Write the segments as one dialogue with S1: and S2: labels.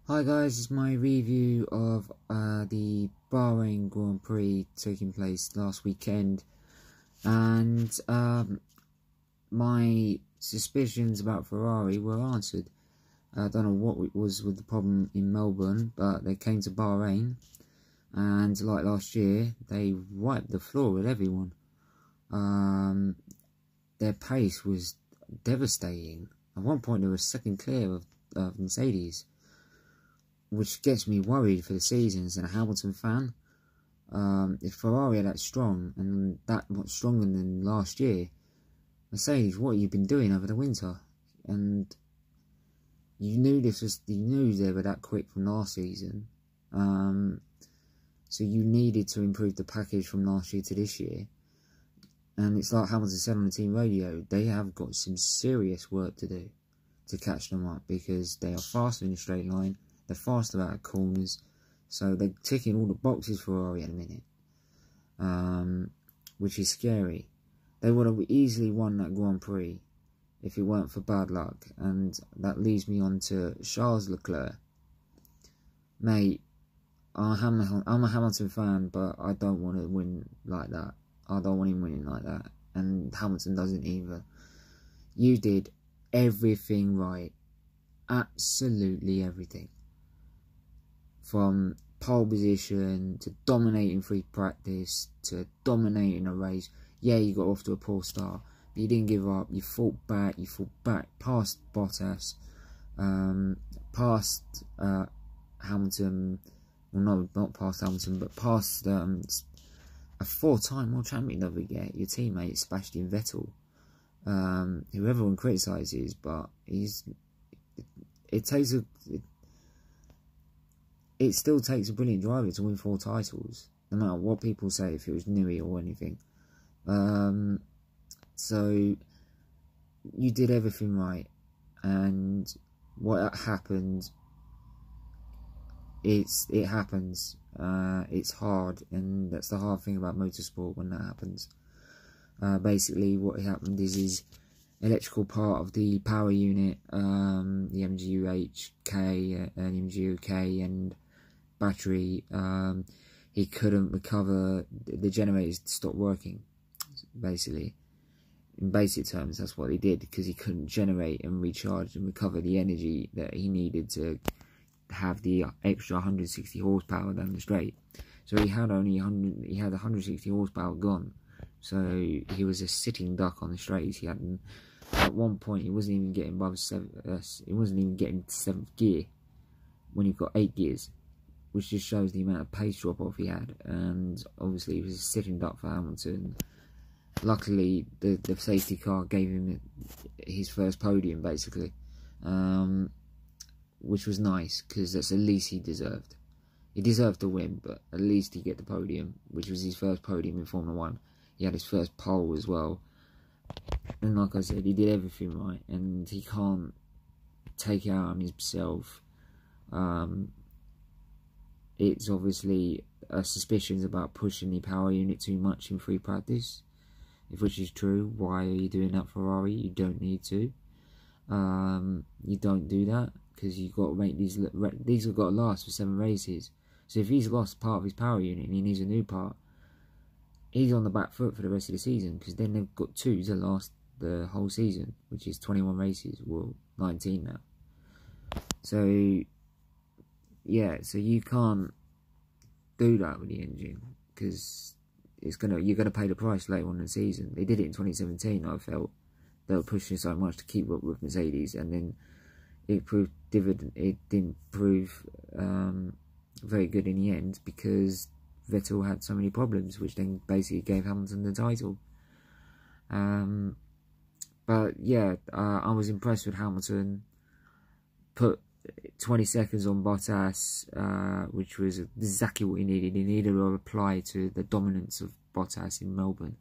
S1: Hi guys, it's my review of the Bahrain Grand Prix taking place last weekend, and my suspicions about Ferrari were answered. I don't know what was with the problem in Melbourne, but they came to Bahrain, and like last year, they wiped the floor with everyone. Their pace was devastating. At one point, they were second clear of Mercedes, which gets me worried for the season as a Hamilton fan. If Ferrari are that strong and that much stronger than last year, Mercedes, what have you been doing over the winter? And you knew they were that quick from last season. So you needed to improve the package from last year to this year. And it's like Hamilton said on the team radio, they have got some serious work to do to catch them up, because they are faster in a straight line. They're faster out of corners, so they're ticking all the boxes for Ferrari at the minute, which is scary. They would have easily won that Grand Prix if it weren't for bad luck, and that leads me on to Charles Leclerc. Mate, I'm a Hamilton fan, but I don't want to win like that. I don't want him winning like that, and Hamilton doesn't either. You did everything right, absolutely everything. From pole position to dominating free practice to dominating a race. Yeah, you got off to a poor start, but you didn't give up. You fought back past Bottas, past Hamilton. Well, no, not past Hamilton, but past a four-time world champion. Don't forget your teammate Sebastian Vettel, who everyone criticises, but it still takes a brilliant driver to win 4 titles, no matter what people say, if it was Newey or anything. So you did everything right, and what happened, it happens. It's hard, and that's the hard thing about motorsport when that happens. Basically, what happened is his electrical part of the power unit, the MGU-HK, MGU-K, and battery, he couldn't recover. The generators stopped working, basically. In basic terms, that's what he did, because he couldn't generate and recharge and recover the energy that he needed to have the extra 160 horsepower down the straight. So he had 160 horsepower gone. So he was a sitting duck on the straights. He hadn't. At one point, he wasn't even getting above he wasn't even getting to 7th gear when he got 8 gears, which just shows the amount of pace drop off he had. And obviously, he was a sitting duck for Hamilton. Luckily, the safety car gave him his first podium, basically, which was nice, because that's the least he deserved. He deserved to win, but at least he get the podium, which was his first podium in Formula 1. He had his first pole as well. And like I said, he did everything right, and he can't take it out on himself. It's obviously suspicions about pushing the power unit too much in free practice, which is true. Why are you doing that, Ferrari? You don't need to. You don't do that, because you've got to make these have got to last for 7 races. So if he's lost part of his power unit and he needs a new part, he's on the back foot for the rest of the season, because then they've got 2 to last the whole season, which is 21 races, well, 19 now. So, yeah, so you can't do that with the engine, because you're gonna pay the price later on in the season. They did it in 2017. I felt they were pushing so much to keep up with Mercedes, and then it didn't prove very good in the end, because Vettel had so many problems, which then basically gave Hamilton the title. But yeah, I was impressed with Hamilton. Put 20 seconds on Bottas, which was exactly what he needed. He needed to reply to the dominance of Bottas in Melbourne,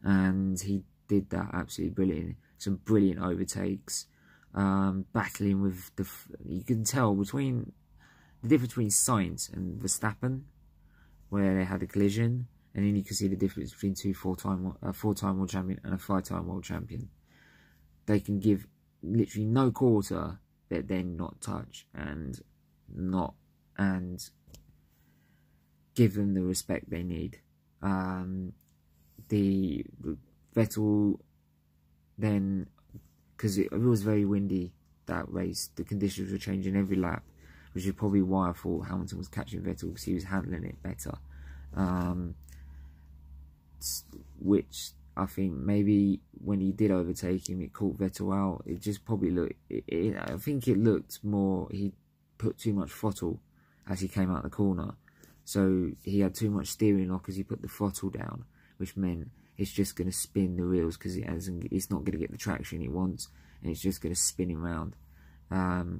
S1: and he did that absolutely brilliant. Some brilliant overtakes, battling with you can tell between the difference between Sainz and Verstappen, where they had a collision, and then you can see the difference between a 4-time world champion and a 5-time world champion. They can give literally no quarter that they're not touch, and not and give them the respect they need. The Vettel then, because it was very windy that race, the conditions were changing every lap, which is probably why I thought Hamilton was catching Vettel, because he was handling it better. Which I think maybe when he did overtake him, it caught Vettel out. It just probably looked, I think it looked more, he put too much throttle as he came out the corner. So he had too much steering lock as he put the throttle down, which meant it's just going to spin the wheels because it's not going to get the traction it wants, and it's just going to spin him round,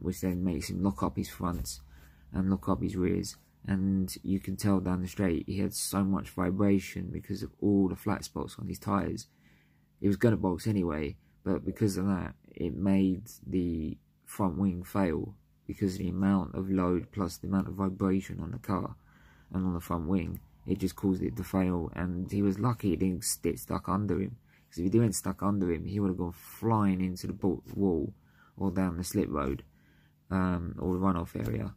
S1: which then makes him lock up his fronts and lock up his rears. And you can tell down the straight he had so much vibration because of all the flat spots on his tyres. It was going to box anyway, but because of that, it made the front wing fail because of the amount of load plus the amount of vibration on the car and on the front wing. It just caused it to fail, and he was lucky it didn't get stuck under him, because if it went stuck under him, he would have gone flying into the wall or down the slip road, or the runoff area,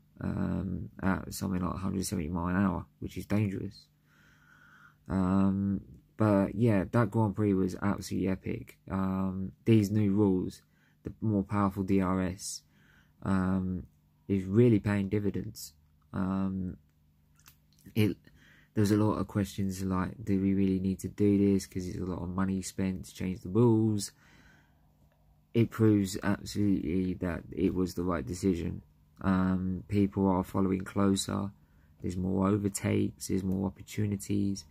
S1: at something like 170 miles an hour, which is dangerous. But yeah, that Grand Prix was absolutely epic. These new rules, the more powerful DRS, is really paying dividends. There's a lot of questions like, do we really need to do this? Because there's a lot of money spent to change the rules. It proves absolutely that it was the right decision. People are following closer. There's more overtakes. There's more opportunities.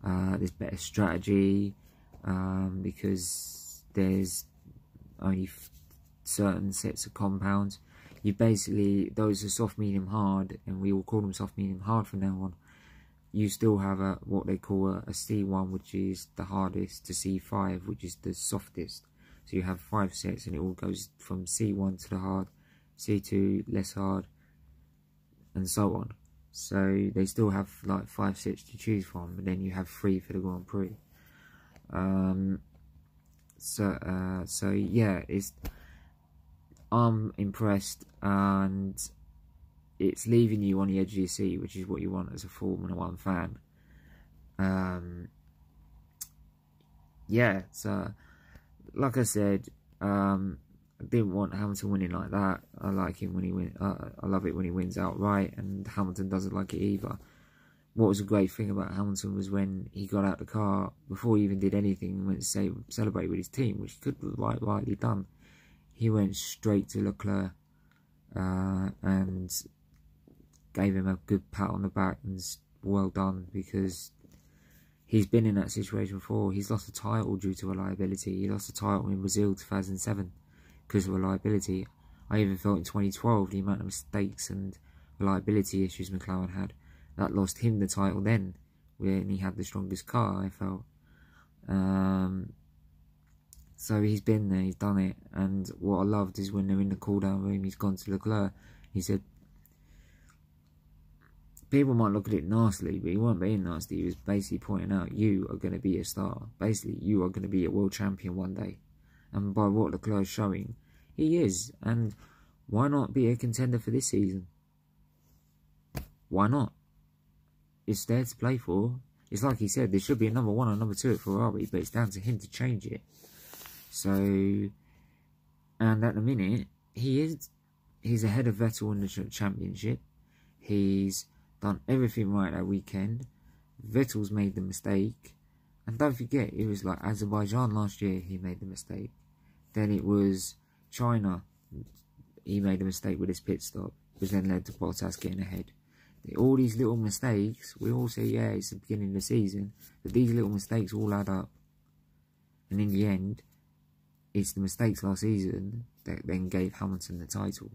S1: There's better strategy, because there's only certain sets of compounds. You basically, those are soft, medium, hard, and we all call them soft, medium, hard from now on. You still have what they call a C1, which is the hardest, to C5, which is the softest. So you have 5 sets, and it all goes from C1 to the hard, C2 less hard, and so on. So they still have like 5 sets to choose from, but then you have 3 for the Grand Prix. So yeah, I'm impressed, and it's leaving you on the edge of your seat, which is what you want as a Formula 1 fan. Yeah, so like I said, I didn't want Hamilton winning like that. I like him when he wins. I love it when he wins outright, and Hamilton doesn't like it either. What was a great thing about Hamilton was when he got out the car, before he even did anything, and went to celebrate with his team, which he could have rightly done. He went straight to Leclerc and gave him a good pat on the back and well done, because he's been in that situation before. He's lost a title due to reliability. He lost a title in Brazil 2007 because of reliability. I even felt in 2012 the amount of mistakes and reliability issues McLaren had, that lost him the title then, when he had the strongest car, I felt. So he's been there, he's done it. And what I loved is when they're in the cool-down room, he's gone to Leclerc. He said, people might look at it nastily, but he wasn't being nasty. He was basically pointing out, you are going to be a star. Basically, you are going to be a world champion one day. And by what Leclerc is showing, he is. And why not be a contender for this season? Why not? It's there to play for. It's like he said, there should be a number 1 or number 2 at Ferrari, but it's down to him to change it. So, and at the minute, he's ahead of Vettel in the championship. He's done everything right that weekend. Vettel's made the mistake. And don't forget, it was like Azerbaijan last year, he made the mistake. Then it was China, he made a mistake with his pit stop, which then led to Bottas getting ahead. All these little mistakes, we all say, yeah, it's the beginning of the season, but these little mistakes all add up. And in the end, it's the mistakes last season that then gave Hamilton the title.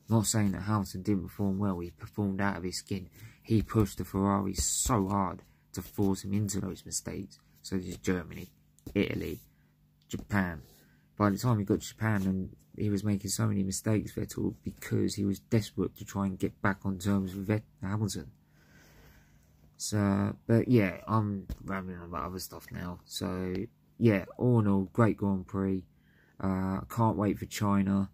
S1: Not saying that Hamilton didn't perform well, he performed out of his skin. He pushed the Ferrari so hard to force him into those mistakes. So there's Germany, Italy, Japan. By the time he got to Japan, and he was making so many mistakes, Vettel, because he was desperate to try and get back on terms with Hamilton. So, but yeah, I'm rambling on about other stuff now. So, yeah, all in all, great Grand Prix. Can't wait for China.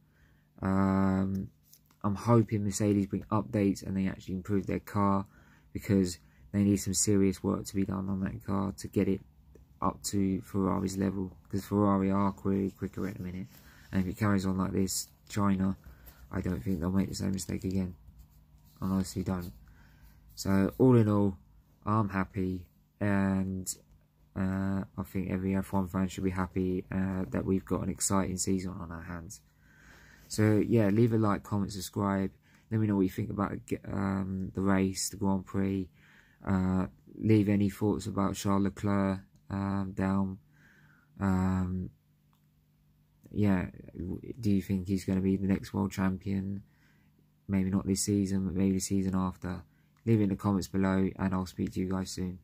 S1: I'm hoping Mercedes bring updates and they actually improve their car, because they need some serious work to be done on that car to get it up to Ferrari's level, because Ferrari are clearly quicker at the minute, and if it carries on like this, China, I don't think they'll make the same mistake again. I honestly don't. So all in all, I'm happy, and I think every F1 fan should be happy that we've got an exciting season on our hands. So yeah, leave a like, comment, subscribe. Let me know what you think about the race, the Grand Prix. Leave any thoughts about Charles Leclerc down. Yeah, do you think he's going to be the next world champion? Maybe not this season, but maybe the season after. Leave it in the comments below, and I'll speak to you guys soon.